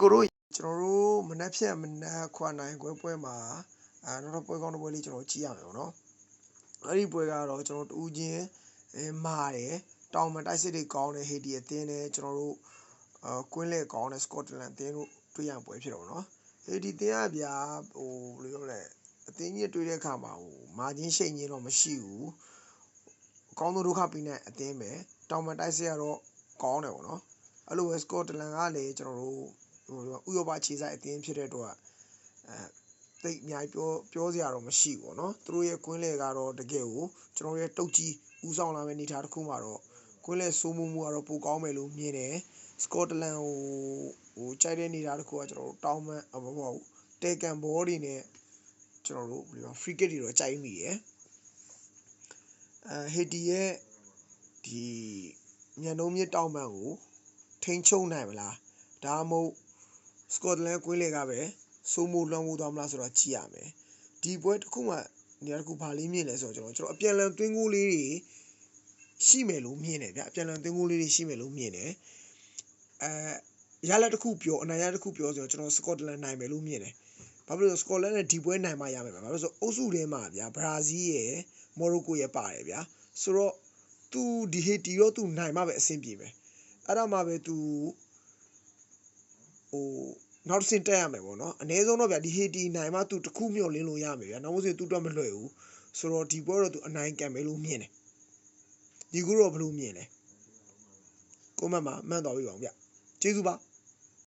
ကိုတို့ကျွန်တော်တို့မနက်ဖြန်မနက်ခွာနိုင်ပွဲမှာနောက်တော့ပွဲကောင်းတစ်ပွဲလေးကျွန်တော်ကြည့်ရမယ်ပေါ့နော်အဲ့ဒီပွဲကတော့ကျွန်တော်တူးချင်းမာတယ်တောင်မတိုက်စစ်တွေကောင်းတယ်ဟေတီအသင်းနဲ့ကျွန်တော်တို့ကွင်းလေကောင်းတဲ့စကော့တလန်အသင်းတို့တွေ့ရပွဲဖြစ်တော့နော်ဟေတီအသင်းကဗျာဟိုဘယ်လိုပြောလဲအသင်းကြီးတွေ့တဲ့အခါမှာဟိုမာချင်းရှိန်ချင်းတော့မရှိဘူးအကောင်းဆုံးဒုက္ခပေးတဲ့အသင်းပဲတောင်မတိုက်စစ်ကတော့ကောင်းတယ်ပေါ့နော်အဲ့လိုပဲစကော့တလန်ကလည်းကျွန်တော်တို့ဥရောပခြေဆိုင်အသင်းဖြစ်တဲ့အတွက်တိတ်အများကြီးပြောစရာတော့မရှိဘူးပေါ့နော်သူတို့ရဲ့ကွင်းလေကတော့တကယ်ကိုကျွန်တော်ရဲ့တုတ်ကြီးဦးဆောင်လာမယ့်အနေအထားတစ်ခုမှာတော့ကွင်းလေစိုးမိုးမှုကတော့ပိုကောင်းမယ်လို့မြင်တယ်စကော့တလန်ဟိုကြိုက်တဲ့နေတာတစ်ခုကကျွန်တော်တို့တောင်းမမဟုတ်ဘူးတေကန်ဘောတွေနဲ့ကျွန်တော်တို့ဘယ်လို free kick တွေတော့ကြိုက်မိရယ်ဟေတီရဲ့ဒီညံနှုံးမြစ်တောင်ပံကိုထိန်းချုပ်နိုင်မလားဒါမှမဟုတ်စကော့တလန်ကွင်းလေကပဲစိုးမိုးလွှမ်းမိုးသွားမလားဆိုတော့ကြည့်ရမယ်ဒီပွဲတစ်ခုမှနေရာတစ်ခုဘာလေးမြင်လဲဆိုတော့ကျွန်တော်အပြန်လန်သွင်းကိုလေးတွေရှိမယ်လို့မြင်တယ်ဗျအပြန်လန်သွင်းကိုလေးတွေရှိမယ်လို့မြင်တယ်ရလက်တစ်ခုပြောအနိုင်ရတစ်ခုပြောဆိုတော့ကျွန်တော်စကော့တလန်နိုင်မယ်လို့မြင်တယ်ဘာဖြစ်လို့စကော့တလန်နဲ့ဒီပွဲနိုင်မှရမယ်ဗျဘာလို့ဆိုအုပ်စုထဲမှာဗျာဘရာဇီးရယ်မော်ရိုကိုရယ်ပါတယ်ဗျာဆိုတော့သူဒီဟေတီရောသူနိုင်မှပဲအဆင်ပြေမယ်အဲ့ဒါမှပဲသူဟိုနောက်တစ်ဆင့်တက်ရမယ်ပေါ့နော်အနည်းဆုံးတော့ဗျာဒီဟေတီနိုင်မှသူတခုမျှော်လင်းလို့ရမယ်ဗျာနောက်ဆုံးသူတော့မလွယ်ဘူးဆိုတော့ဒီပွဲတော့သူအနိုင်ကန်မယ်လို့မြင်တယ်ဒီကူတော့ဘယ်လိုမြင်လဲကွန်မန့်မှာမှန်တော်ပြီပါဗျကျေးဇူးပါ